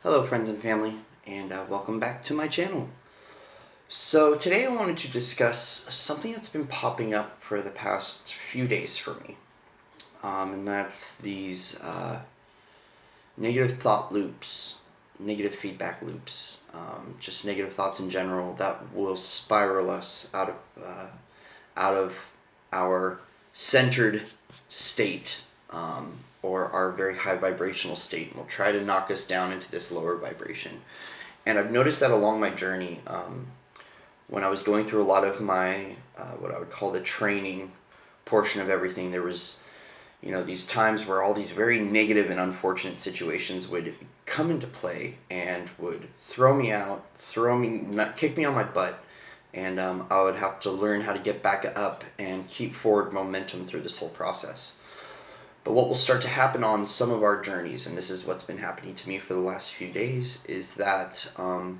Hello friends and family, and welcome back to my channel. So today I wanted to discuss something that's been popping up for the past few days for me. And that's these negative thought loops, negative feedback loops, just negative thoughts in general that will spiral us out of our centered state, or our very high vibrational state, and will try to knock us down into this lower vibration. And I've noticed that along my journey, when I was going through a lot of my what I would call the training portion of everything, there was these times where all these very negative and unfortunate situations would come into play and would throw me out, kick me on my butt, and I would have to learn how to get back up and keep forward momentum through this whole process. But what will start to happen on some of our journeys, and this is what's been happening to me for the last few days, is that I'm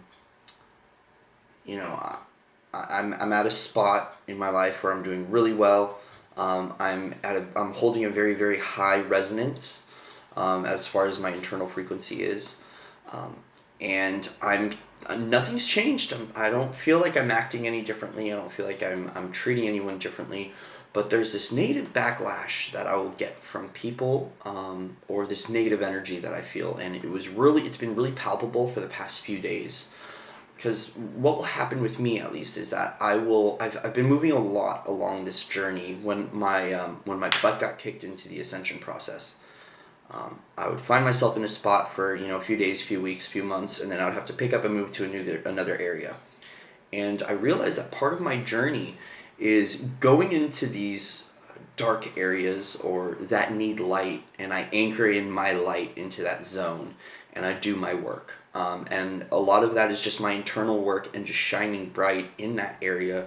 at a spot in my life where I'm doing really well. I'm holding a very, very high resonance as far as my internal frequency is, and nothing's changed. I don't feel like I'm acting any differently. I don't feel like I'm treating anyone differently. But there's this negative backlash that I will get from people, or this negative energy that I feel, and it's been really palpable for the past few days. Because what will happen with me, at least, is that I've been moving a lot along this journey. When my butt got kicked into the ascension process, I would find myself in a spot for a few days, few weeks, few months, and then I would have to pick up and move to another area. And I realized that part of my journey is going into these dark areas or that need light, and I anchor in my light into that zone, and I do my work. And a lot of that is just my internal work and just shining bright in that area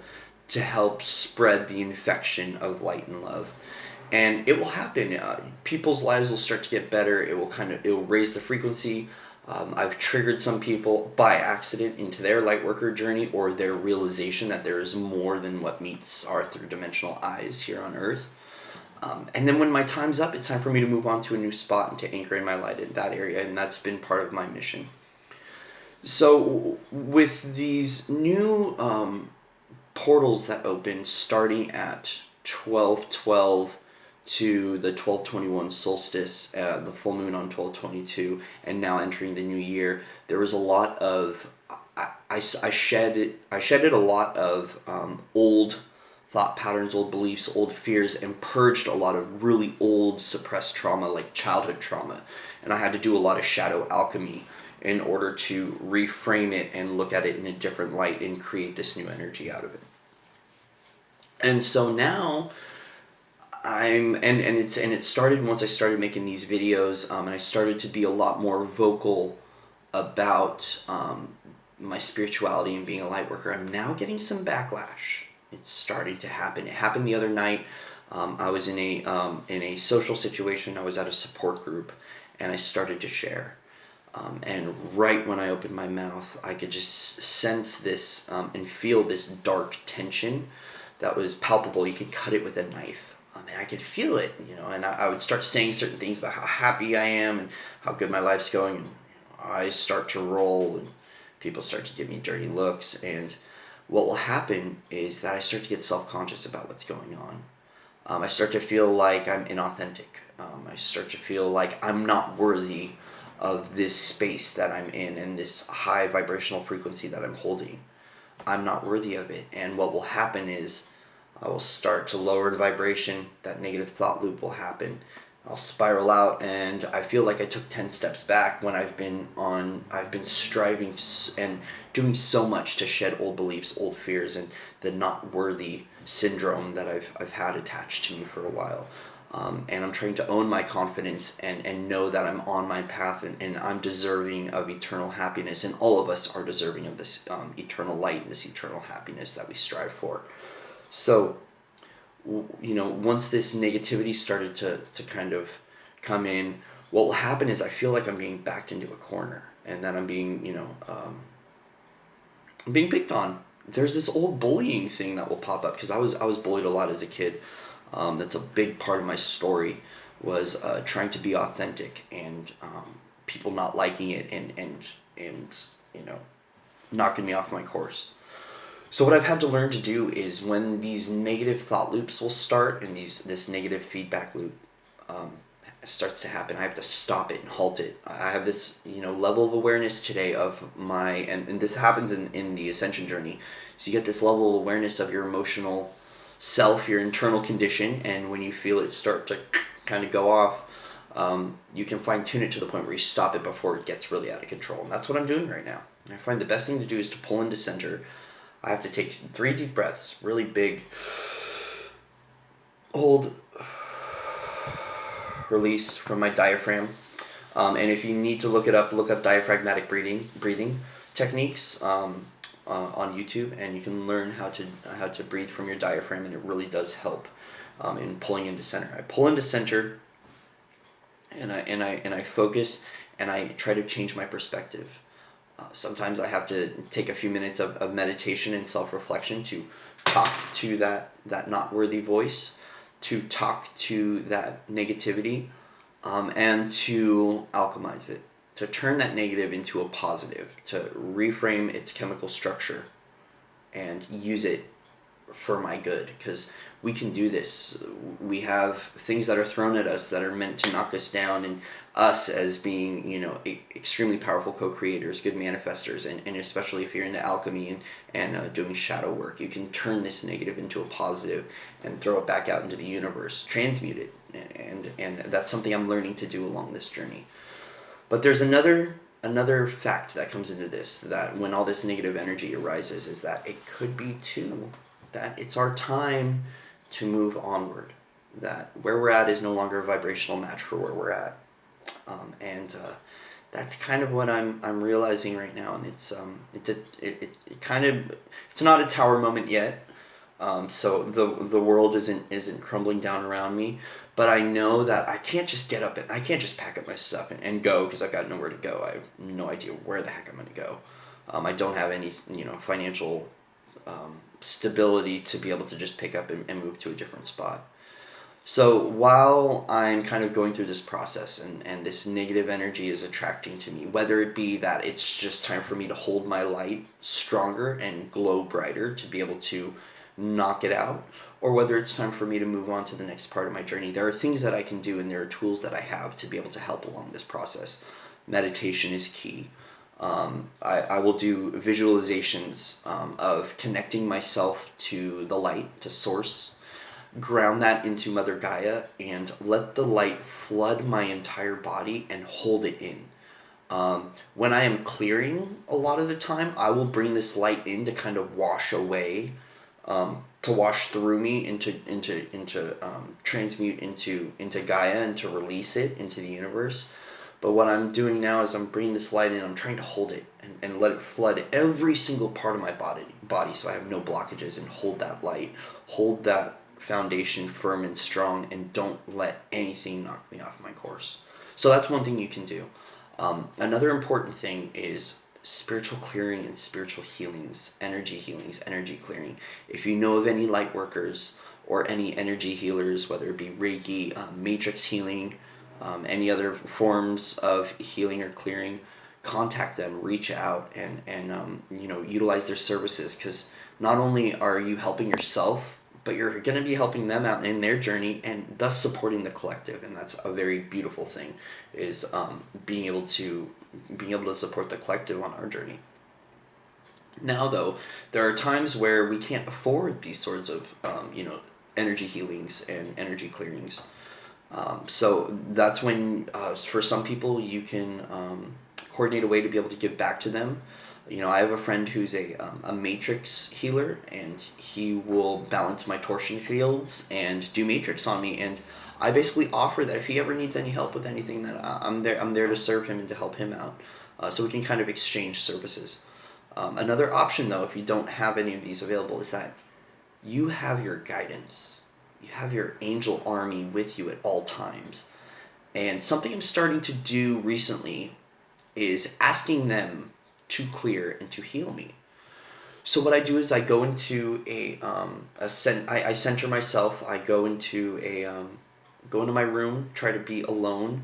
to help spread the infection of light and love. And it will happen. People's lives will start to get better. It will raise the frequency. I've triggered some people by accident into their light worker journey, or their realization that there is more than what meets our third-dimensional eyes here on Earth. And then when my time's up, it's time for me to move on to a new spot and to anchor in my light in that area, and that's been part of my mission. So with these new portals that open starting at 12/12 to the 12/21 solstice, the full moon on 12/22, and now entering the new year, there was a lot of I shedded a lot of old thought patterns, old beliefs, old fears, and purged a lot of really old suppressed trauma, like childhood trauma. And I had to do a lot of shadow alchemy in order to reframe it and look at it in a different light and create this new energy out of it. And so now it started once I started making these videos, and I started to be a lot more vocal about my spirituality and being a light worker. I'm now getting some backlash. It's starting to happen. It happened the other night. I was in a social situation. I was at a support group, and I started to share. And right when I opened my mouth, I could just sense this and feel this dark tension that was palpable. You could cut it with a knife. And I could feel it, and I would start saying certain things about how happy I am and how good my life's going, and eyes start to roll, and people start to give me dirty looks, and what will happen is that I start to get self-conscious about what's going on. I start to feel like I'm inauthentic. I start to feel like I'm not worthy of this space that I'm in and this high vibrational frequency that I'm holding. I'm not worthy of it, and what will happen is I will start to lower in vibration. That negative thought loop will happen. I'll spiral out, and I feel like I took 10 steps back when I've been striving and doing so much to shed old beliefs, old fears, and the not worthy syndrome that I've had attached to me for a while. And I'm trying to own my confidence and know that I'm on my path, and I'm deserving of eternal happiness, and all of us are deserving of this eternal light and this eternal happiness that we strive for. So, once this negativity started to kind of come in, what will happen is I feel like I'm being backed into a corner, and that I'm being, I'm being picked on. There's this old bullying thing that will pop up, because I was bullied a lot as a kid. That's a big part of my story, was trying to be authentic, and people not liking it and knocking me off my course. So what I've had to learn to do is when these negative thought loops will start and this negative feedback loop um, starts to happen, I have to stop it and halt it. I have this level of awareness today of and this happens in the ascension journey. So you get this level of awareness of your emotional self, your internal condition, and when you feel it start to kind of go off, you can fine tune it to the point where you stop it before it gets really out of control. And that's what I'm doing right now. I find the best thing to do is to pull into center. I have to take 3 deep breaths, really big. Hold, release from my diaphragm. And if you need to look up diaphragmatic breathing techniques on YouTube, and you can learn how to breathe from your diaphragm, and it really does help in pulling into center. I pull into center, and I focus, and I try to change my perspective. Sometimes I have to take a few minutes of meditation and self-reflection to talk to that not worthy voice, to talk to that negativity, and to alchemize it, to turn that negative into a positive, to reframe its chemical structure and use it for my good, because we can do this. We have things that are thrown at us that are meant to knock us down, and us as being extremely powerful co-creators, good manifestors, and especially if you're into alchemy and doing shadow work, you can turn this negative into a positive and throw it back out into the universe, transmute it, and that's something I'm learning to do along this journey. But there's another fact that comes into this, that when all this negative energy arises, is that it could be too that it's our time to move onward, that where we're at is no longer a vibrational match for where we're at. And that's kind of what I'm realizing right now, and it's not a tower moment yet. So the world isn't crumbling down around me, but I know that I can't just get up and I can't just pack up my stuff and go, because I've got nowhere to go. I have no idea where the heck I'm going to go. I don't have any financial stability to be able to just pick up and move to a different spot. So while I'm kind of going through this process and this negative energy is attracting to me, whether it be that it's just time for me to hold my light stronger and glow brighter to be able to knock it out, or whether it's time for me to move on to the next part of my journey, there are things that I can do and there are tools that I have to be able to help along this process. Meditation is key. I will do visualizations of connecting myself to the light, to source, ground that into Mother Gaia, and let the light flood my entire body and hold it in. When I am clearing, a lot of the time, I will bring this light in to kind of wash away, to wash through me, into transmute into Gaia, and to release it into the universe. But what I'm doing now is I'm bringing this light in, I'm trying to hold it and let it flood every single part of my body so I have no blockages, and hold that light, hold that foundation firm and strong, and don't let anything knock me off my course. So that's one thing you can do. Another important thing is spiritual clearing and spiritual healings, energy clearing. If you know of any light workers or any energy healers, whether it be Reiki, matrix healing, any other forms of healing or clearing, contact them, reach out, and utilize their services, because not only are you helping yourself, but you're going to be helping them out in their journey, and thus supporting the collective. And that's a very beautiful thing, is being able to support the collective on our journey. Now, though, there are times where we can't afford these sorts of energy healings and energy clearings. So that's when, for some people, you can coordinate a way to be able to give back to them. I have a friend who's a matrix healer, and he will balance my torsion fields and do matrix on me. And I basically offer that if he ever needs any help with anything, that I'm there to serve him and to help him out. So we can kind of exchange services. Another option, though, if you don't have any of these available, is that you have your guidance. You have your angel army with you at all times. And something I'm starting to do recently is asking them to clear and to heal me. So what I do is I go into I center myself. I go into my room, try to be alone,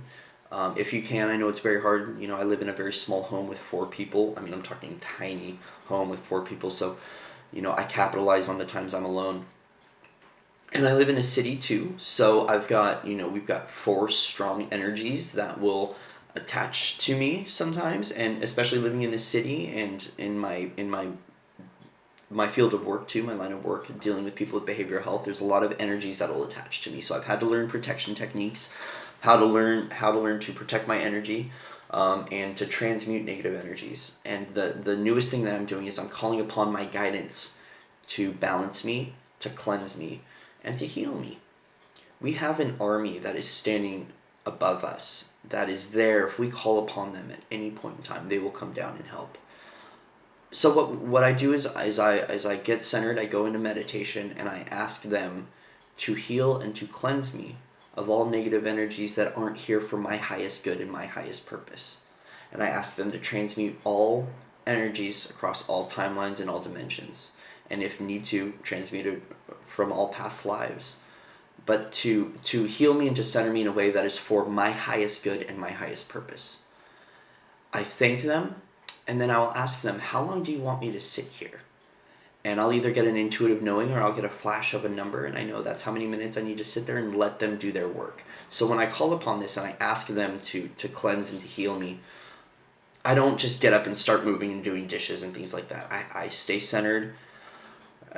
If you can, I know it's very hard. I live in a very small home with 4 people. I mean, I'm talking tiny home with 4 people. So, I capitalize on the times I'm alone. And I live in a city too. So we've got 4 strong energies that will attach to me sometimes. And especially living in the city and in my field of work too, my line of work, dealing with people with behavioral health, there's a lot of energies that will attach to me. So I've had to learn protection techniques, how to learn to protect my energy, and to transmute negative energies. And the newest thing that I'm doing is I'm calling upon my guidance to balance me, to cleanse me, and to heal me. We have an army that is standing above us, that is there. If we call upon them at any point in time, they will come down and help. So what I do is I get centered, I go into meditation, and I ask them to heal and to cleanse me of all negative energies that aren't here for my highest good and my highest purpose. And I ask them to transmute all energies across all timelines and all dimensions, and if need to, transmute it from all past lives, but to heal me and to center me in a way that is for my highest good and my highest purpose. I thank them. And then I'll ask them, how long do you want me to sit here? And I'll either get an intuitive knowing or I'll get a flash of a number, and I know that's how many minutes I need to sit there and let them do their work. So when I call upon this and I ask them to cleanse and to heal me, I don't just get up and start moving and doing dishes and things like that. I stay centered.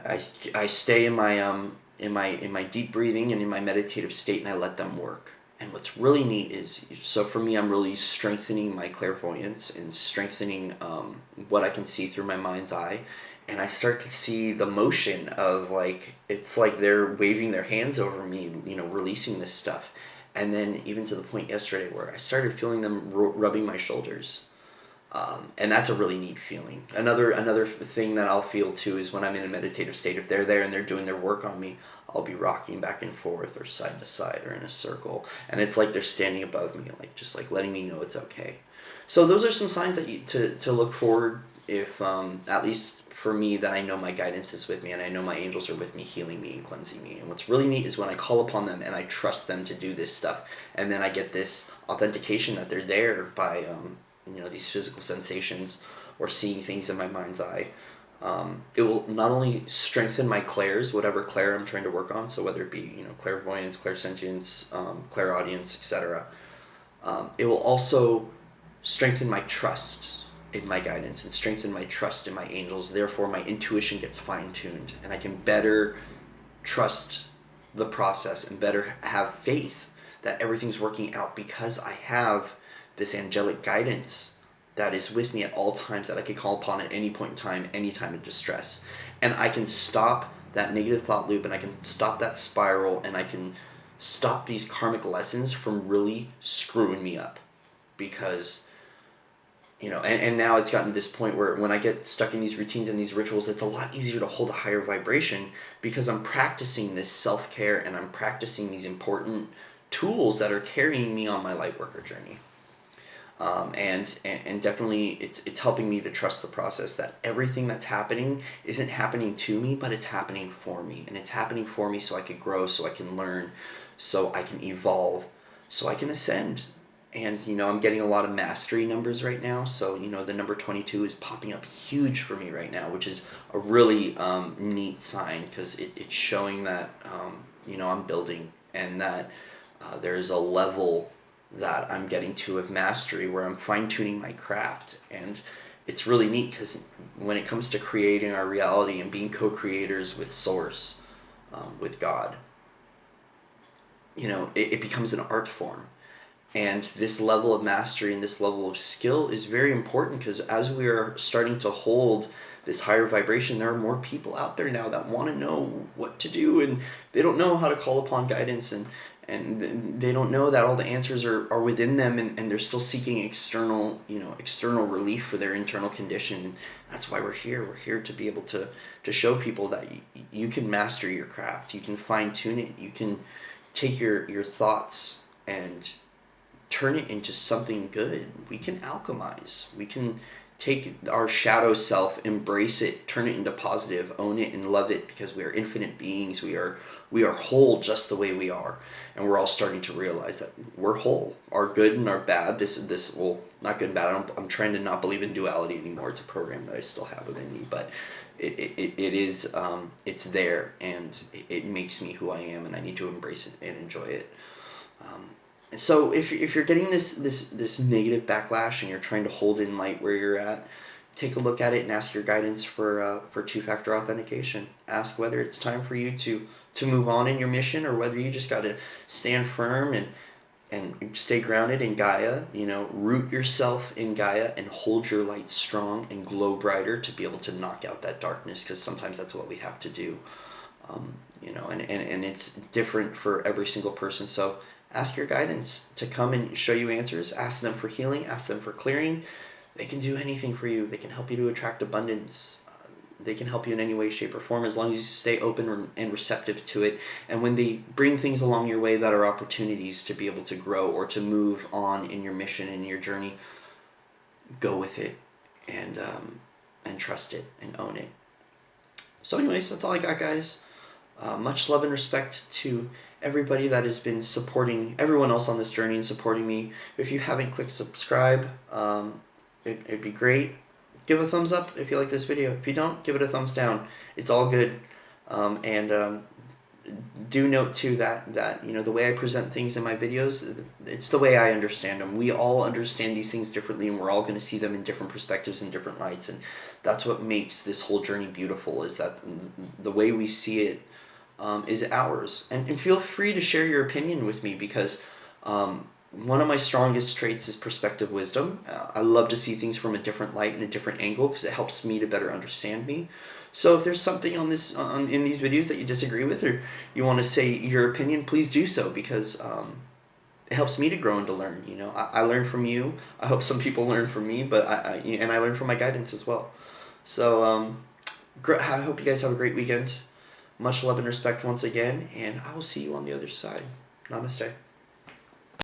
I stay in my deep breathing and in my meditative state, and I let them work. And what's really neat is, so for me, I'm really strengthening my clairvoyance and strengthening what I can see through my mind's eye. And I start to see the motion of, it's like they're waving their hands over me, releasing this stuff. And then even to the point yesterday where I started feeling them rubbing my shoulders. And that's a really neat feeling. Another thing that I'll feel too is when I'm in a meditative state, if they're there and they're doing their work on me, I'll be rocking back and forth or side to side or in a circle. And it's like they're standing above me, just letting me know it's okay. So those are some signs that to look forward if, at least for me, that I know my guidance is with me and I know my angels are with me, healing me and cleansing me. And what's really neat is when I call upon them and I trust them to do this stuff, and then I get this authentication that they're there by, these physical sensations or seeing things in my mind's eye. It will not only strengthen my clairs, whatever clair I'm trying to work on, so whether it be clairvoyance, clairsentience, clairaudience, etc. It will also strengthen my trust in my guidance and strengthen my trust in my angels. Therefore, my intuition gets fine-tuned, and I can better trust the process and better have faith that everything's working out because I have this angelic guidance that is with me at all times that I can call upon at any point in time, any time of distress. And I can stop that negative thought loop, and I can stop that spiral, and I can stop these karmic lessons from really screwing me up. Because, and now it's gotten to this point where when I get stuck in these routines and these rituals, it's a lot easier to hold a higher vibration because I'm practicing this self-care and I'm practicing these important tools that are carrying me on my light worker journey. And definitely it's helping me to trust the process, that everything that's happening isn't happening to me, but it's happening for me. And it's happening for me so I can grow, so I can learn, so I can evolve, so I can ascend. And, I'm getting a lot of mastery numbers right now. So, the number 22 is popping up huge for me right now, which is a really neat sign because it's showing that, I'm building and that there's a level that I'm getting to of mastery where I'm fine-tuning my craft. And it's really neat because when it comes to creating our reality and being co-creators with Source, with God, it becomes an art form. And this level of mastery and this level of skill is very important because as we are starting to hold this higher vibration, there are more people out there now that want to know what to do, and they don't know how to call upon guidance, and they don't know that all the answers are within them, and they're still seeking external relief for their internal condition. And that's why we're here. We're here to be able to show people that you can master your craft. You can fine-tune it. You can take your thoughts and turn it into something good. We can alchemize. We can take our shadow self, embrace it, turn it into positive, own it and love it, because we are infinite beings. We are whole just the way we are, and we're all starting to realize that we're whole. Our good and our bad. This well, not good and bad. I'm trying to not believe in duality anymore. It's a program that I still have within me, but it is it's there, and it makes me who I am, and I need to embrace it and enjoy it. So if you're getting this negative backlash and you're trying to hold in light where you're at, take a look at it and ask your guidance for two-factor authentication. Ask whether it's time for you to move on in your mission, or whether you just got to stand firm and stay grounded in Gaia. Root yourself in Gaia and hold your light strong and glow brighter to be able to knock out that darkness, because sometimes that's what we have to do. And it's different for every single person. So ask your guidance to come and show you answers. Ask them for healing. Ask them for clearing. They can do anything for you. They can help you to attract abundance. They can help you in any way, shape, or form, as long as you stay open and receptive to it. And when they bring things along your way that are opportunities to be able to grow or to move on in your mission and your journey, go with it and trust it and own it. So anyways, that's all I got, guys. Much love and respect to everybody that has been supporting everyone else on this journey and supporting me. If you haven't clicked subscribe, it'd be great. Give a thumbs up if you like this video. If you don't, give it a thumbs down. It's all good. Do note too that the way I present things in my videos, it's the way I understand them. We all understand these things differently, and we're all going to see them in different perspectives and different lights, and that's what makes this whole journey beautiful, is that the way we see it is ours. And feel free to share your opinion with me, because one of my strongest traits is perspective wisdom. I love to see things from a different light and a different angle, because it helps me to better understand me. So if there's something in these videos that you disagree with, or you want to say your opinion, please do so, because it helps me to grow and to learn. I learn from you. I hope some people learn from me, but I learn from my guidance as well. So I hope you guys have a great weekend. Much love and respect once again, and I will see you on the other side. Namaste.